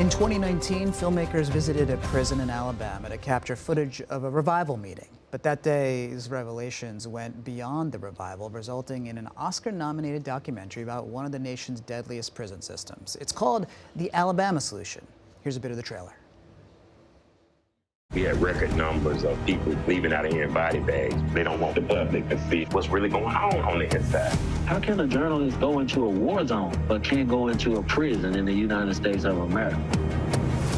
In 2019, filmmakers visited a prison in Alabama to capture footage of a revival meeting. But that day's revelations went beyond the revival, resulting in an Oscar-nominated documentary about one of the nation's deadliest prison systems. It's called The Alabama Solution. Here's a bit of the trailer. We had record numbers of people leaving out of here in body bags. They don't want the public to see what's really going on the inside. How can a journalist go into a war zone but can't go into a prison in the United States of America?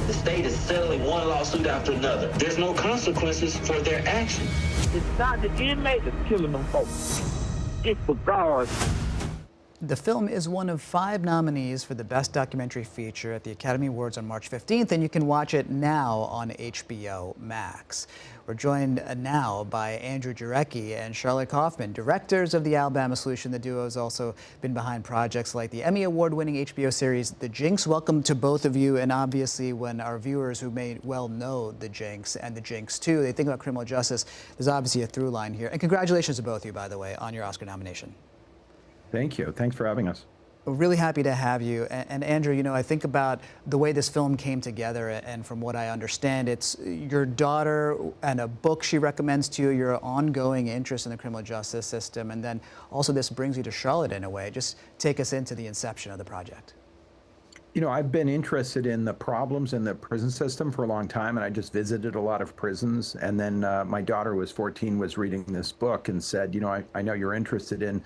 The state is settling one lawsuit after another. There's no consequences for their actions. It's not the inmates that's killing them folks. It's the guards. The film is one of 5 nominees for the Best Documentary Feature at the Academy Awards on March 15th, and you can watch it now on HBO Max. We're joined now by Andrew Jarecki and Charlotte Kaufman, directors of The Alabama Solution. The duo has also been behind projects like the Emmy Award-winning HBO series The Jinx. Welcome to both of you, and obviously when our viewers who may well know The Jinx and The Jinx 2, they think about criminal justice, there's obviously a through line here. And congratulations to both of you, by the way, on your Oscar nomination. Thank you. Thanks for having us. We're really happy to have you. And Andrew, you know, I think about the way this film came together, and from what I understand, it's your daughter and a book she recommends to you, your ongoing interest in the criminal justice system, and then also this brings you to Charlotte in a way. Just take us into the inception of the project. You know, I've been interested in the problems in the prison system for a long time, and I just visited a lot of prisons. And then my daughter was 14, was reading this book and said, you know, I know you're interested in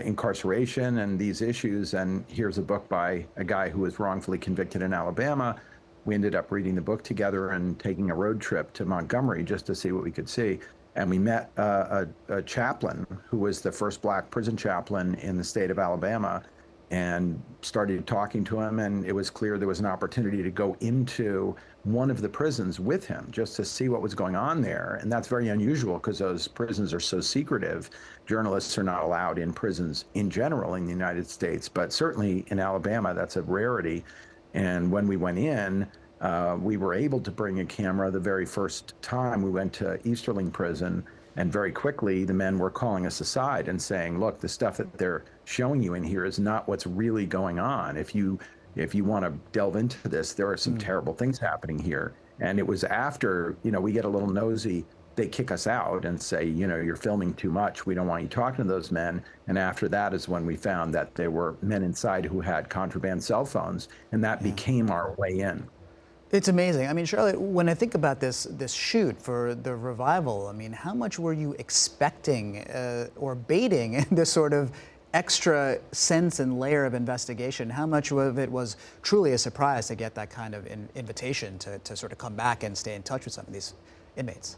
incarceration and these issues, and here's a book by a guy who was wrongfully convicted in Alabama. We ended up reading the book together and taking a road trip to Montgomery just to see what we could see. And we met a chaplain who was the first black prison chaplain in the state of Alabama, and started talking to him, and it was clear there was an opportunity to go into one of the prisons with him just to see what was going on there. And that's very unusual because those prisons are so secretive. Journalists are not allowed in prisons in general in the United States, but certainly in Alabama, that's a rarity. And when we went in, we were able to bring a camera the very first time we went to Easterling Prison. And very quickly, the men were calling us aside and saying, look, the stuff that they're showing you in here is not what's really going on. If you want to delve into this, there are some terrible things happening here. And it was after, you know, we get a little nosy, they kick us out and say, you know, you're filming too much. We don't want you talking to those men. And after that is when we found that there were men inside who had contraband cell phones, and that became our way in. It's amazing. I mean, Charlotte, when I think about this shoot for the revival, I mean, how much were you expecting or baiting this sort of extra sense and layer of investigation? How much of it was truly a surprise to get that kind of invitation to sort of come back and stay in touch with some of these inmates?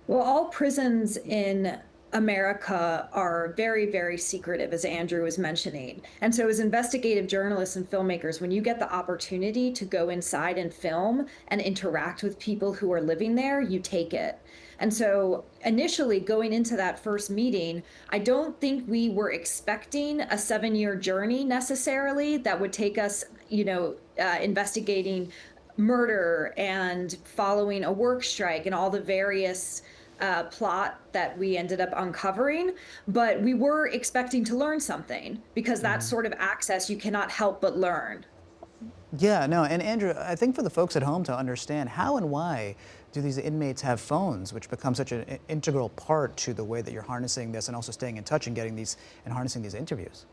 Well, all prisons in America are very, very secretive, as Andrew was mentioning. And so as investigative journalists and filmmakers, when you get the opportunity to go inside and film and interact with people who are living there, you take it. And so initially going into that first meeting, I don't think we were expecting a 7-year journey necessarily that would take us, you know, investigating murder and following a work strike and all the various plot that we ended up uncovering, but we were expecting to learn something because that sort of access you cannot help but learn. Yeah, no, and Andrew, I think for the folks at home to understand how and why do these inmates have phones, which become such an integral part to the way that you're harnessing this and also staying in touch and getting these and harnessing these interviews?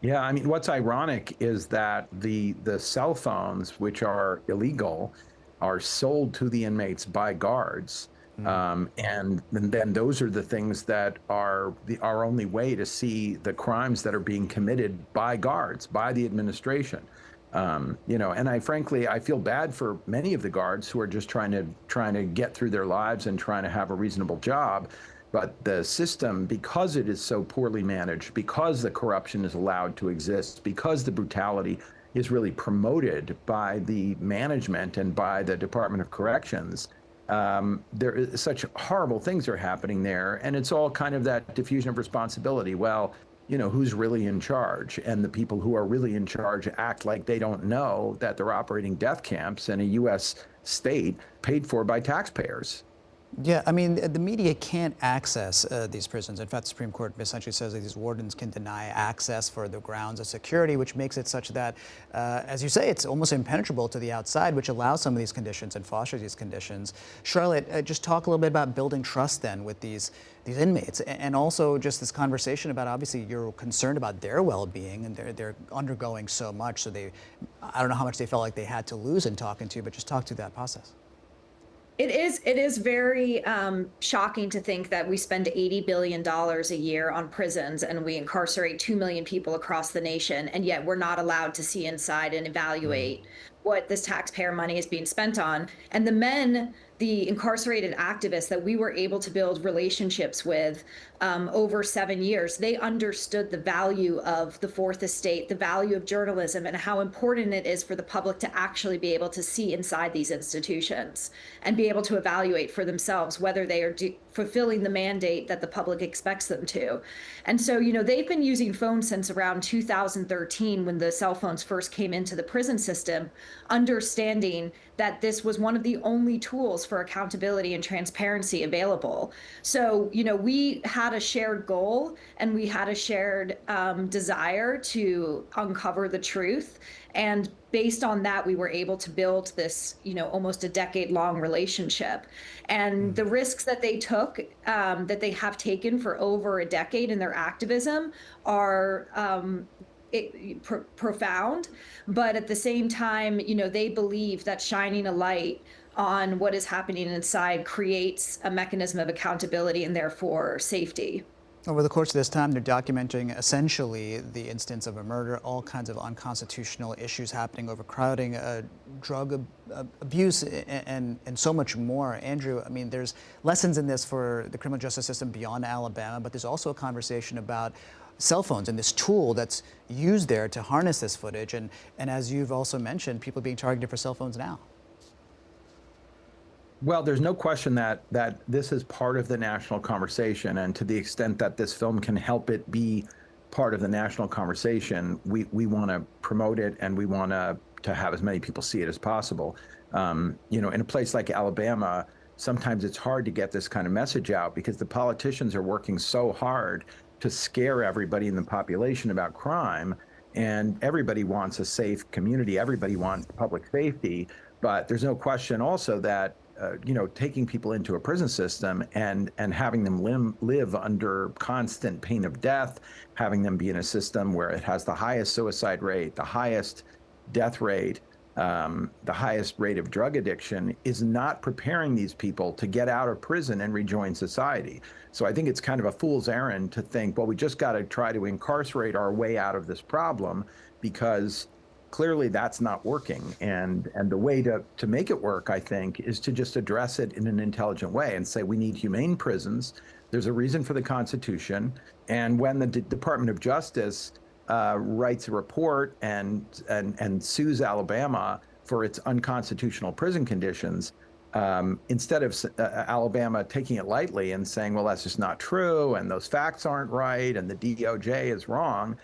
Yeah, I mean, what's ironic is that the cell phones, which are illegal, are sold to the inmates by guards. And then those are the things that are our only way to see the crimes that are being committed by guards, by the administration. You know, and frankly, I feel bad for many of the guards who are just trying to get through their lives and trying to have a reasonable job. But the system, because it is so poorly managed, because the corruption is allowed to exist, because the brutality is really promoted by the management and by the Department of Corrections, there is such horrible things are happening there, and it's all kind of that diffusion of responsibility. Well, you know, who's really in charge? And the people who are really in charge act like they don't know that they're operating death camps in a U.S. state paid for by taxpayers. Yeah, I mean, the media can't access these prisons. In fact, the Supreme Court essentially says that these wardens can deny access for the grounds of security, which makes it such that, as you say, it's almost impenetrable to the outside, which allows some of these conditions and fosters these conditions. Charlotte, just talk a little bit about building trust then with these inmates, and also just this conversation about, obviously, you're concerned about their well-being, and they're undergoing so much, so I don't know how much they felt like they had to lose in talking to you, but just talk through that process. It is very shocking to think that we spend $80 billion a year on prisons and we incarcerate 2 million people across the nation, and yet we're not allowed to see inside and evaluate what this taxpayer money is being spent on. And the incarcerated activists that we were able to build relationships with over 7 years, they understood the value of the Fourth Estate, the value of journalism, and how important it is for the public to actually be able to see inside these institutions and be able to evaluate for themselves whether they are fulfilling the mandate that the public expects them to. And so, they've been using phones since around 2013, when the cell phones first came into the prison system, understanding that this was one of the only tools for accountability and transparency available. So, we had a shared goal and we had a shared desire to uncover the truth. And based on that, we were able to build this, almost a decade-long relationship. And the risks that they took, that they have taken for over a decade in their activism, are profound. But at the same time, they believe that shining a light on what is happening inside creates a mechanism of accountability and therefore safety. Over the course of this time, they're documenting essentially the instance of a murder, all kinds of unconstitutional issues happening, overcrowding, drug abuse, and so much more. Andrew, I mean, there's lessons in this for the criminal justice system beyond Alabama, but there's also a conversation about cell phones and this tool that's used there to harness this footage. And as you've also mentioned, people being targeted for cell phones now. Well, there's no question that this is part of the national conversation, and to the extent that this film can help it be part of the national conversation, we want to promote it, and we want to have as many people see it as possible. In a place like Alabama, sometimes it's hard to get this kind of message out because the politicians are working so hard to scare everybody in the population about crime, and everybody wants a safe community, everybody wants public safety, but there's no question also that taking people into a prison system and having them live under constant pain of death, having them be in a system where it has the highest suicide rate, the highest death rate, the highest rate of drug addiction, is not preparing these people to get out of prison and rejoin society. So I think it's kind of a fool's errand to think, well, we just got to try to incarcerate our way out of this problem, because clearly that's not working. And the way to make it work, I think, is to just address it in an intelligent way and say we need humane prisons. There's a reason for the Constitution. And when the Department of Justice writes a report and sues Alabama for its unconstitutional prison conditions, instead of Alabama taking it lightly and saying, well, that's just not true, and those facts aren't right, and the DOJ is wrong,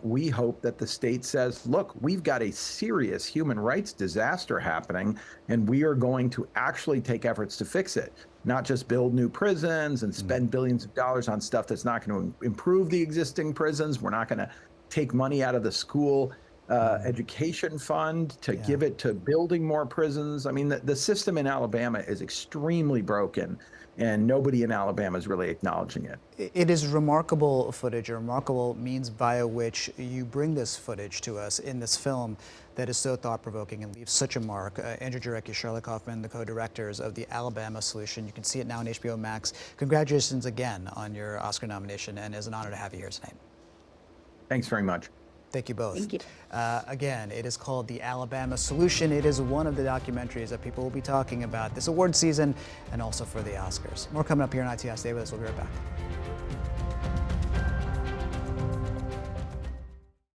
we hope that the state says, look, we've got a serious human rights disaster happening, and we are going to actually take efforts to fix it, not just build new prisons and spend billions of dollars on stuff that's not going to improve the existing prisons. We're not going to take money out of the school education fund to give it to building more prisons. I mean, the system in Alabama is extremely broken, and nobody in Alabama is really acknowledging it. It is remarkable footage, a remarkable means via which you bring this footage to us in this film that is so thought-provoking and leaves such a mark. Andrew Jarecki, Charlotte Kaufman, the co-directors of the Alabama Solution. You can see it now on HBO Max. Congratulations again on your Oscar nomination, and it's an honor to have you here tonight. Thanks very much. Thank you both. Thank you. Again, it is called The Alabama Solution. It is one of the documentaries that people will be talking about this award season and also for the Oscars. More coming up here on ITI. Stay with us. We'll be right back.